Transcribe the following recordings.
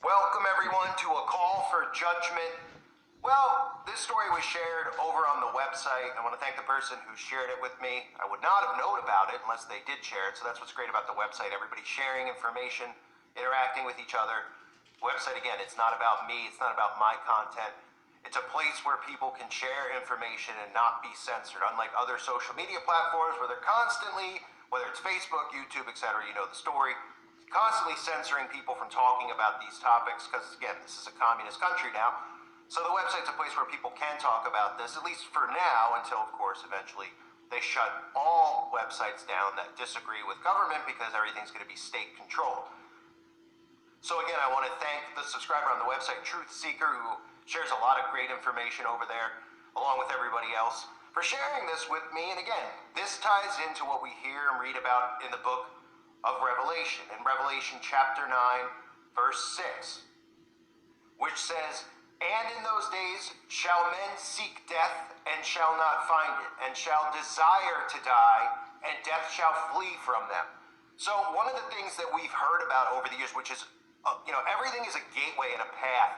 Welcome everyone to A Call for Judgment. Well, this story was shared over on the website. I want to thank the person who shared it with me. I would not have known about it unless they did share it, so that's what's great about the website. Everybody's sharing information, interacting with each other. The website, again, it's not about me, it's not about my content. It's a place where people can share information and not be censored, unlike other social media platforms where they're constantly, whether it's Facebook, YouTube, etc., you know the story, constantly censoring people from talking about these topics because, again, this is a communist country now. So the website's a place where people can talk about this, at least for now, until, of course, eventually they shut all websites down that disagree with government because everything's going to be state controlled. So again, I want to thank the subscriber on the website, Truth Seeker, who shares a lot of great information over there, along with everybody else, for sharing this with me. And again, this ties into what we hear and read about in the book of Revelation, in Revelation chapter 9, verse 6, which says, "And in those days shall men seek death, and shall not find it, and shall desire to die, and death shall flee from them." So one of the things that we've heard about over the years, which is, everything is a gateway and a path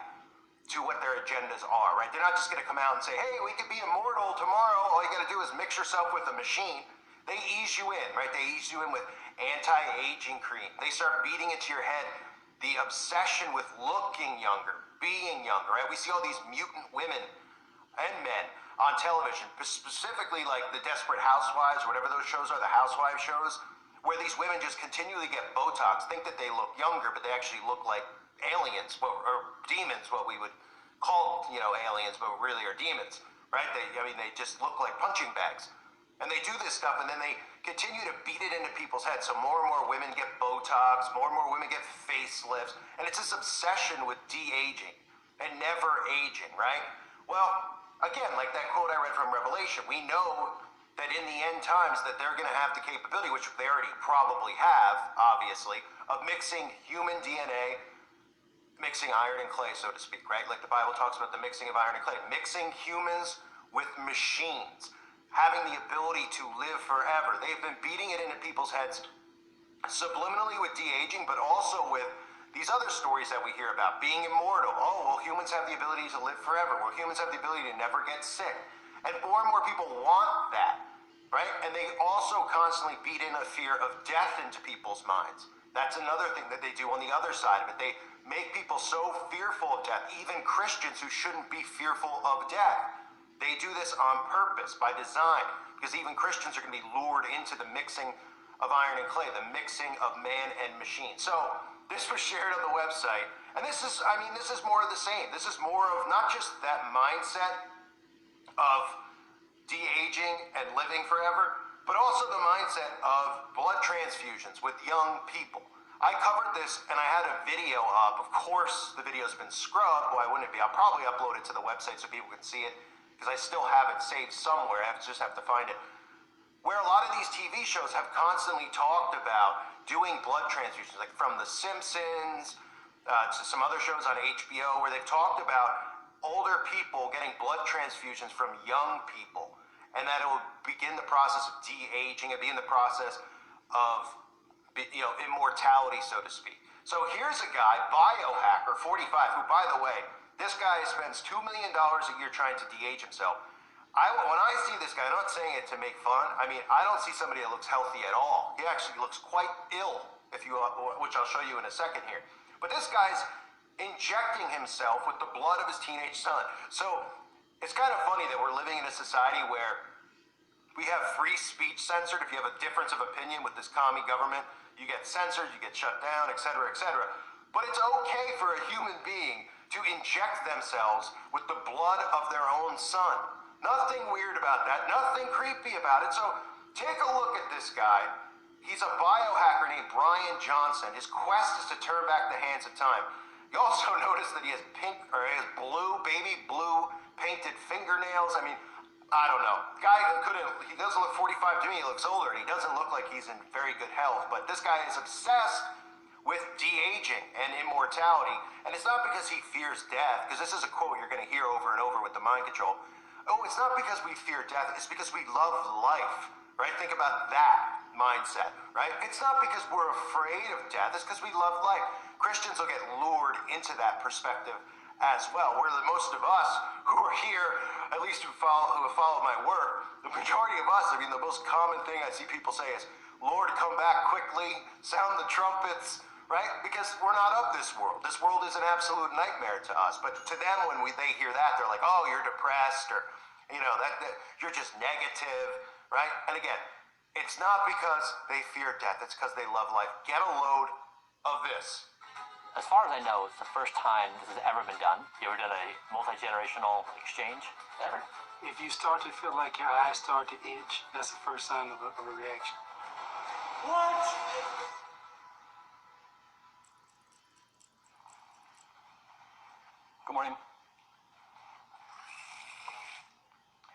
to what their agendas are, right? They're not just going to come out and say, hey, we could be immortal tomorrow. All you got to do is mix yourself with a machine. They ease you in, right? They ease you in with anti-aging cream. They start beating into your head the obsession with looking younger, being younger, right? We see all these mutant women and men on television, specifically like the Desperate Housewives, or whatever those shows are, the housewife shows, where these women just continually get Botox, think that they look younger, but they actually look like aliens, or demons, what we would call, aliens, but really are demons, right? They just look like punching bags. And they do this stuff, and then they continue to beat it into people's heads. So more and more women get Botox, more and more women get facelifts, and it's this obsession with de-aging and never aging, right? Well, again, like that quote I read from Revelation, we know that in the end times that they're going to have the capability, which they already probably have, obviously, of mixing human DNA, mixing iron and clay, so to speak, right? Like the Bible talks about the mixing of iron and clay, mixing humans with machines, having the ability to live forever. They've been beating it into people's heads subliminally with de-aging, but also with these other stories that we hear about, being immortal. Oh, well, humans have the ability to live forever. Well, humans have the ability to never get sick. And more people want that, right? And they also constantly beat in a fear of death into people's minds. That's another thing that they do on the other side of it. They make people so fearful of death, even Christians who shouldn't be fearful of death. They do this on purpose, by design, because even Christians are going to be lured into the mixing of iron and clay, the mixing of man and machine. So this was shared on the website, and this is more of the same. This is more of not just that mindset of de-aging and living forever, but also the mindset of blood transfusions with young people. I covered this, and I had a video up. Of course, the video's been scrubbed. Why wouldn't it be? I'll probably upload it to the website so people can see it, because I still have it saved somewhere. I just have to find it. Where a lot of these TV shows have constantly talked about doing blood transfusions, like from The Simpsons to some other shows on HBO, where they've talked about older people getting blood transfusions from young people, and that it will begin the process of de-aging and begin the process of immortality, so to speak. So here's a guy, biohacker, 45, who, by the way, this guy spends $2 million a year trying to de-age himself. When I see this guy, I'm not saying it to make fun. I don't see somebody that looks healthy at all. He actually looks quite ill, which I'll show you in a second here. But this guy's injecting himself with the blood of his teenage son. So it's kind of funny that we're living in a society where we have free speech censored. If you have a difference of opinion with this commie government, you get censored, you get shut down, etc., etc. But it's okay for a human being to inject themselves with the blood of their own son. Nothing weird about that, nothing creepy about it. So take a look at this guy. He's a biohacker named Brian Johnson. His quest is to turn back the hands of time. You also notice that he has baby blue painted fingernails. I don't know. He doesn't look 45 to me, he looks older, and he doesn't look like he's in very good health. But this guy is obsessed with de-aging and immortality. And it's not because he fears death, because this is a quote you're going to hear over and over with the mind control. Oh, it's not because we fear death, it's because we love life, right? Think about that mindset, right? It's not because we're afraid of death, it's because we love life. Christians will get lured into that perspective as well. Where most of us who are here, at least who have followed my work, the majority of us, I mean, the most common thing I see people say is, Lord, come back quickly, sound the trumpets, right? Because we're not of this world. This world is an absolute nightmare to us. But to them, when they hear that, they're like, oh, you're depressed, or, that you're just negative, right? And again, it's not because they fear death. It's because they love life. Get a load of this. As far as I know, it's the first time this has ever been done. You ever done a multi-generational exchange? Ever? If you start to feel like your eyes start to itch, that's the first sign of a reaction. What? Good morning.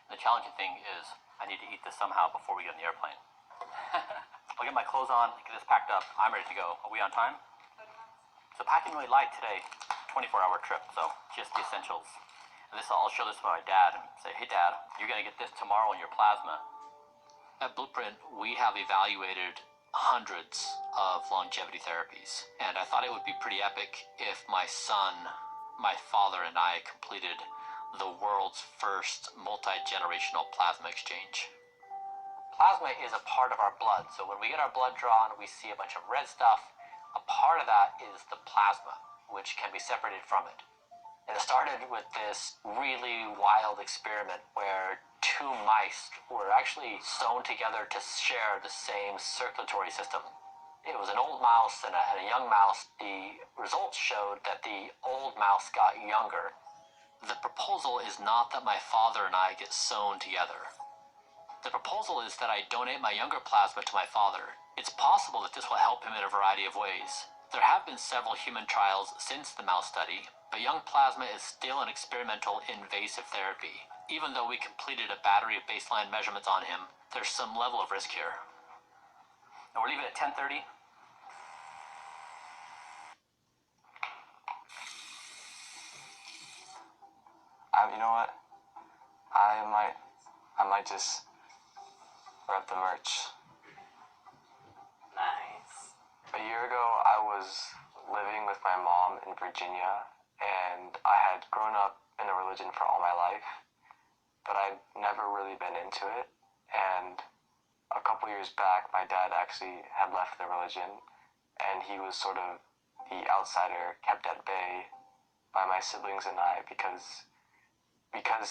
The challenging thing is I need to eat this somehow before we get on the airplane. I'll get my clothes on, get this packed up. I'm ready to go. Are we on time? So packing really light today, 24-hour trip, so just the essentials. And I'll show this to my dad and say, hey Dad, you're gonna get this tomorrow in your plasma. At Blueprint, we have evaluated hundreds of longevity therapies, and I thought it would be pretty epic if my son, my father, and I completed the world's first multi-generational plasma exchange. Plasma is a part of our blood, so when we get our blood drawn, we see a bunch of red stuff. A part of that is the plasma, which can be separated from it. And it started with this really wild experiment where two mice were actually sewn together to share the same circulatory system. It was an old mouse and a young mouse. The results showed that the old mouse got younger. The proposal is not that my father and I get sewn together. The proposal is that I donate my younger plasma to my father. It's possible that this will help him in a variety of ways. There have been several human trials since the mouse study, but young plasma is still an experimental invasive therapy. Even though we completed a battery of baseline measurements on him, there's some level of risk here. And we're leaving at 10:30. You know what? I might just rep the merch. Nice. A year ago, I was living with my mom in Virginia, and I had grown up in a religion for all my life, but I'd never really been into it. And a couple years back, my dad actually had left the religion, and he was sort of the outsider kept at bay by my siblings and I because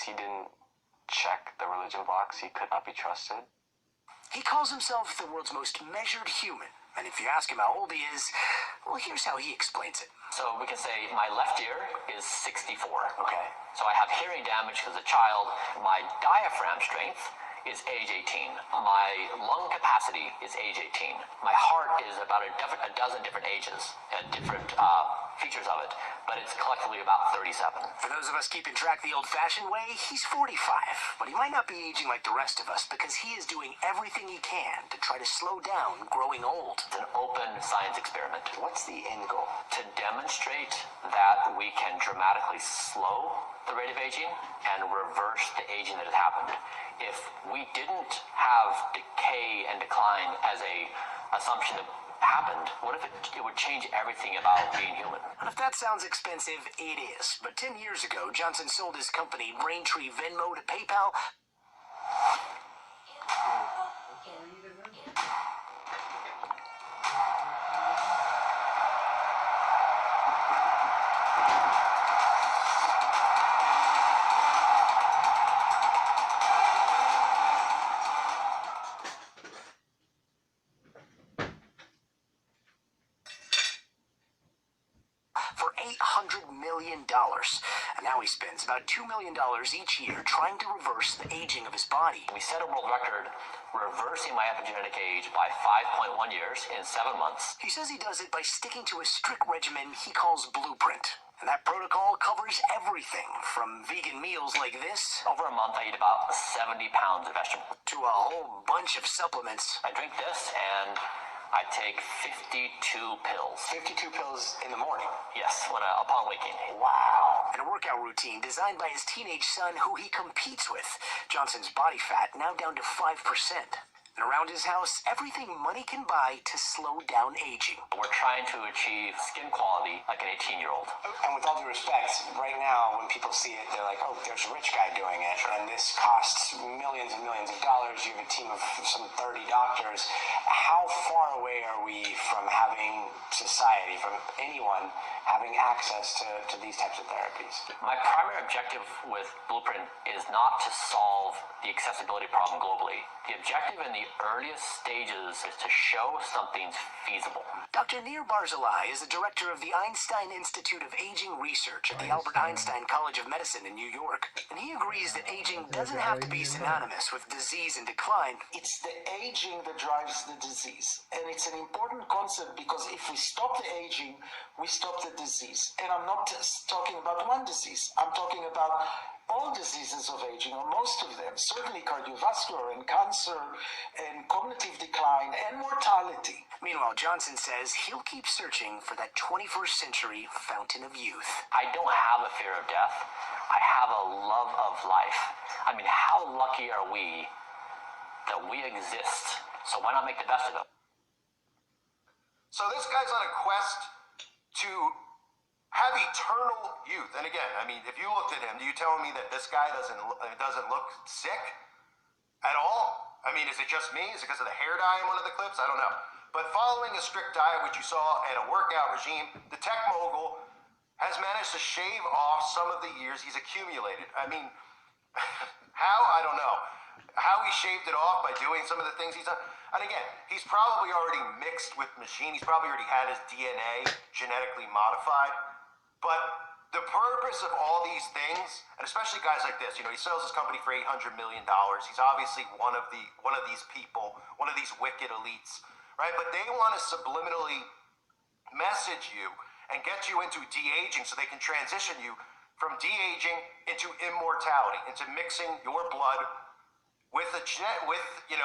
he didn't check the religion box, he could not be trusted. He calls himself the world's most measured human. And if you ask him how old he is, well, here's how he explains it. So we can say my left ear is 64. Okay. So I have hearing damage because as a child. My diaphragm strength is age 18. My lung capacity is age 18. My heart is about a dozen different ages and different features of it, but it's collectively about 37. For those of us keeping track the old-fashioned way, he's 45. But he might not be aging like the rest of us because he is doing everything he can to try to slow down growing old. It's an open science experiment. What's the end goal? To demonstrate that we can dramatically slow the rate of aging and reverse the aging that has happened. If we didn't have decay and decline as a assumption that happened, what if it would change everything about being human? And if that sounds expensive, it is. But 10 years ago, Johnson sold his company Braintree Venmo to PayPal. For $800 million. And now he spends about $2 million each year trying to reverse the aging of his body. We set a world record reversing my epigenetic age by 5.1 years in 7 months. He says he does it by sticking to a strict regimen he calls Blueprint. And that protocol covers everything from vegan meals like this Over a month, I eat about 70 pounds of vegetables. to a whole bunch of supplements. I drink this and I take 52 pills. 52 pills in the morning. Yes, upon waking. Wow. And a workout routine designed by his teenage son who he competes with. Johnson's body fat now down to 5%. And around his house, everything money can buy to slow down aging. We're trying to achieve skin quality like an 18-year-old. And with all due respect, right now, when people see it, they're like, oh, there's a rich guy doing it, and this costs millions and millions of dollars. You have a team of some 30 doctors. How far away are we from having society, from anyone having access to these types of therapies? My primary objective with Blueprint is not to solve the accessibility problem globally. The objective in the earliest stages is to show something's feasible. Dr. Nir Barzilai is the director of the Einstein Institute of Aging Research at the Albert Einstein College of Medicine in New York, and he agrees that aging doesn't have to be synonymous with disease and decline. It's the aging that drives the disease. And it's an important concept because if we stop the aging, we stop the disease. And I'm not just talking about one disease. I'm talking about all diseases of aging, or most of them, certainly cardiovascular and cancer and cognitive decline and mortality. Meanwhile, Johnson says he'll keep searching for that 21st century fountain of youth. I don't have a fear of death. I have a love of life. I mean, how lucky are we that we exist? So why not make the best of it? So this guy's on a quest to have eternal youth. And again, I mean, if you looked at him, do you tell me that this guy doesn't look sick at all? I mean, is it just me? Is it because of the hair dye in one of the clips? I don't know. But following a strict diet, which you saw, and a workout regime, the tech mogul has managed to shave off some of the years he's accumulated. I mean, how? I don't know. How he shaved it off by doing some of the things he's done. And again, he's probably already mixed with machine. He's probably already had his DNA genetically modified. But the purpose of all these things, and especially guys like this, you know, he sells his company for $800 million. He's obviously one of these people, one of these wicked elites, right? But they want to subliminally message you and get you into de-aging so they can transition you from de-aging into immortality, into mixing your blood with a genetically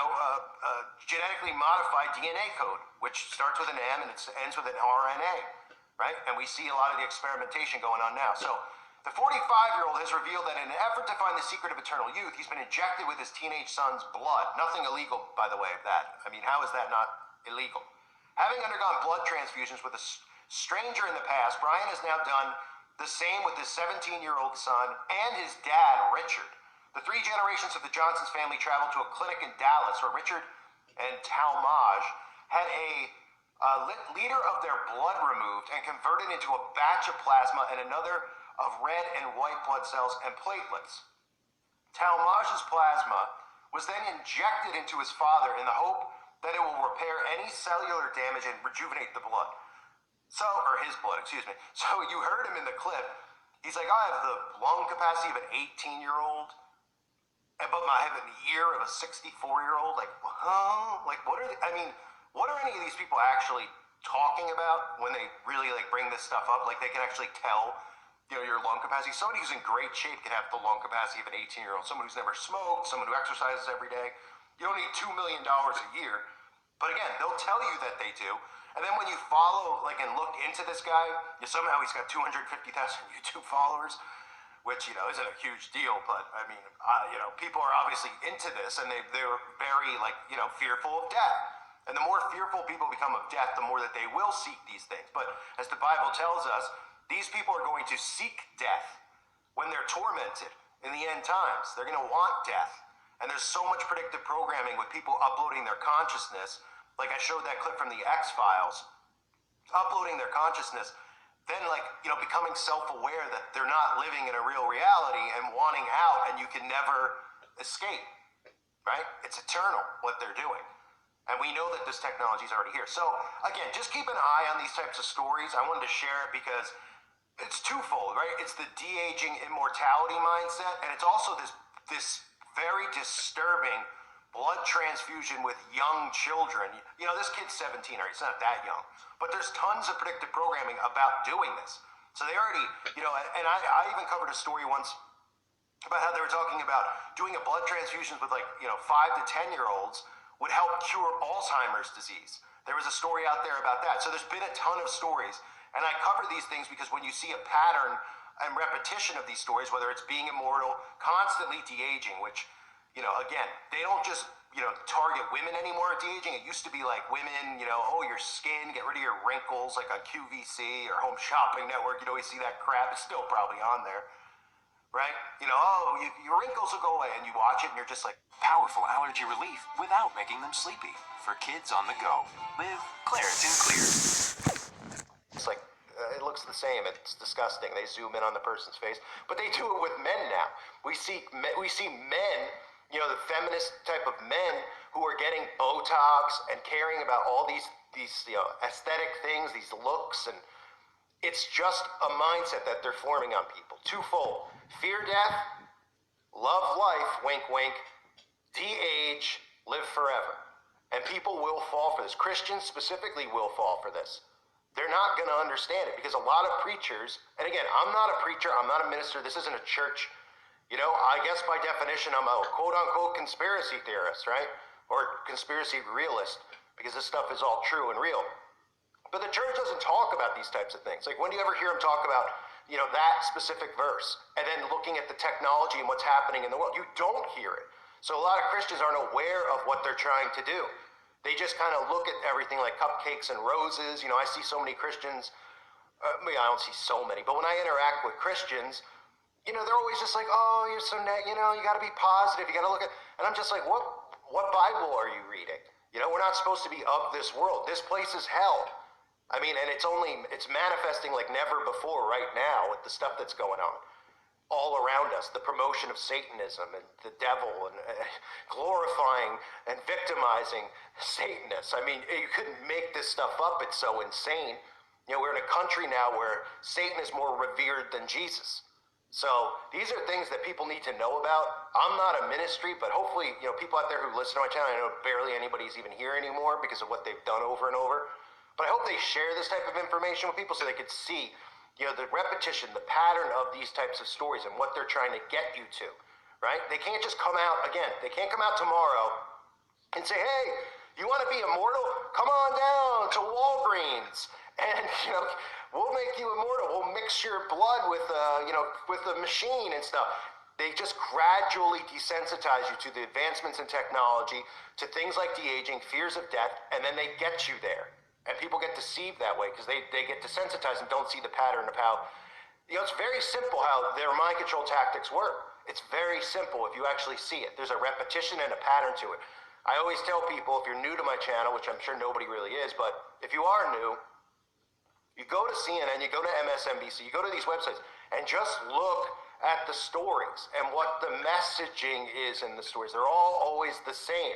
modified DNA code, which starts with an M and it ends with an RNA, right? And we see a lot of the experimentation going on now. So the 45-year-old has revealed that in an effort to find the secret of eternal youth, he's been injected with his teenage son's blood. Nothing illegal, by the way, of that. I mean, how is that not illegal? Having undergone blood transfusions with a stranger in the past, Brian has now done the same with his 17-year-old son and his dad, Richard. The three generations of the Johnsons family traveled to a clinic in Dallas where Richard and Talmaj had a liter of their blood removed and converted into a batch of plasma and another of red and white blood cells and platelets. Talmaj's plasma was then injected into his father in the hope that it will repair any cellular damage and rejuvenate the blood. Or his blood, excuse me. So you heard him in the clip. He's like, I have the lung capacity of an 18-year-old. But I have an ear of a 64-year-old. Like, huh? Like, what are any of these people actually talking about when they really bring this stuff up? Like, they can actually tell, your lung capacity. Somebody who's in great shape can have the lung capacity of an 18-year-old. Someone who's never smoked, someone who exercises every day. You don't need $2 million a year. But again, they'll tell you that they do. And then when you follow, and look into this guy, somehow he's got 250,000 YouTube followers. Which, isn't a huge deal, but I mean, people are obviously into this and they're very, fearful of death. And the more fearful people become of death, the more that they will seek these things. But as the Bible tells us, these people are going to seek death when they're tormented in the end times. They're going to want death. And there's so much predictive programming with people uploading their consciousness. Like I showed that clip from the X-Files, uploading their consciousness. Then becoming self-aware that they're not living in a real reality and wanting out and you can never escape, right? It's eternal what they're doing. And we know that this technology is already here. So again, just keep an eye on these types of stories. I wanted to share it because it's twofold, right? It's the de-aging immortality mindset, and it's also this very disturbing blood transfusion with young children. This kid's 17, right? It's not that young. But there's tons of predictive programming about doing this. So they already, and I even covered a story once about how they were talking about doing a blood transfusions with 5 to 10-year-olds would help cure Alzheimer's disease. There was a story out there about that. So there's been a ton of stories. And I cover these things because when you see a pattern and repetition of these stories, whether it's being immortal, constantly de-aging, which, again, they don't just target women anymore at de-aging. It used to be like women, oh, your skin, get rid of your wrinkles, like on QVC or Home Shopping Network. You see that crap. It's still probably on there, right? Oh, your wrinkles will go away, and you watch it, and you're just like, Powerful allergy relief without making them sleepy. For kids on the go. Live Claritin Clear. it's like, it looks the same. It's disgusting. They zoom in on the person's face, but they do it with men now. We see men, the feminist type of men who are getting Botox and caring about all these aesthetic things, these looks, and it's just a mindset that they're forming on people. Twofold: fear death, love life, wink wink, de-age, live forever. And people will fall for this. Christians specifically will fall for this. They're not going to understand it because a lot of preachers, and again, I'm not a preacher, I'm not a minister, this isn't a church. I guess by definition, I'm a quote-unquote conspiracy theorist, right? Or conspiracy realist, because this stuff is all true and real. But the church doesn't talk about these types of things. Like, when do you ever hear them talk about, that specific verse, and then looking at the technology and what's happening in the world? You don't hear it. So a lot of Christians aren't aware of what they're trying to do. They just kind of look at everything like cupcakes and roses. I see so many Christians. I don't see so many, but when I interact with Christians, they're always just like, oh, you're so you got to be positive. You got to look at, and I'm just like, what Bible are you reading? We're not supposed to be of this world. This place is hell. And it's manifesting like never before right now with the stuff that's going on all around us, the promotion of Satanism and the devil and glorifying and victimizing Satanists. You couldn't make this stuff up. It's so insane. We're in a country now where Satan is more revered than Jesus. So these are things that people need to know about. I'm not a ministry, but hopefully, people out there who listen to my channel, I know barely anybody's even here anymore because of what they've done over and over. But I hope they share this type of information with people so they could see, the repetition, the pattern of these types of stories and what they're trying to get you to, right? They can't just come out, again, they can't come out tomorrow and say, hey, you want to be immortal? Come on down to Walgreens and, we'll make you immortal. We'll mix your blood with a machine and stuff. They just gradually desensitize you to the advancements in technology, to things like de-aging, fears of death, and then they get you there. And people get deceived that way because they get desensitized and don't see the pattern of how, it's very simple how their mind control tactics work. It's very simple if you actually see it. There's a repetition and a pattern to it. I always tell people, if you're new to my channel, which I'm sure nobody really is, but if you are new, you go to CNN, you go to MSNBC, you go to these websites, and just look at the stories and what the messaging is in the stories. They're all always the same.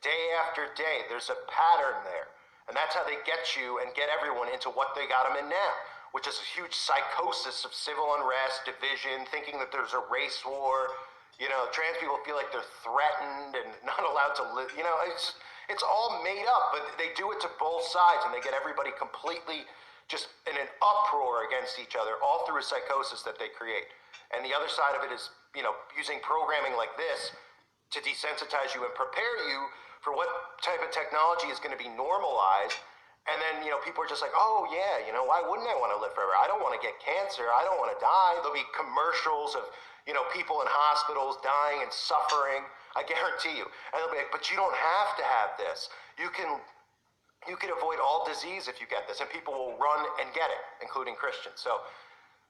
Day after day, there's a pattern there. And that's how they get you and get everyone into what they got them in now, which is a huge psychosis of civil unrest, division, thinking that there's a race war. Trans people feel like they're threatened and not allowed to live. It's all made up, but they do it to both sides, and they get everybody completely just in an uproar against each other, all through a psychosis that they create. And the other side of it is, using programming like this to desensitize you and prepare you for what type of technology is going to be normalized. And then, people are just like, oh yeah, why wouldn't I want to live forever? I don't want to get cancer. I don't want to die. There'll be commercials of, people in hospitals dying and suffering. I guarantee you. And they'll be like, but you don't have to have this. You can avoid all disease if you get this, and people will run and get it, including Christians. So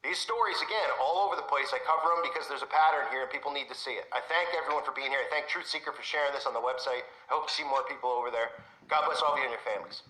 these stories, again, all over the place. I cover them because there's a pattern here and people need to see it. I thank everyone for being here. I thank Truth Seeker for sharing this on the website. I hope to see more people over there. God bless all of you and your families.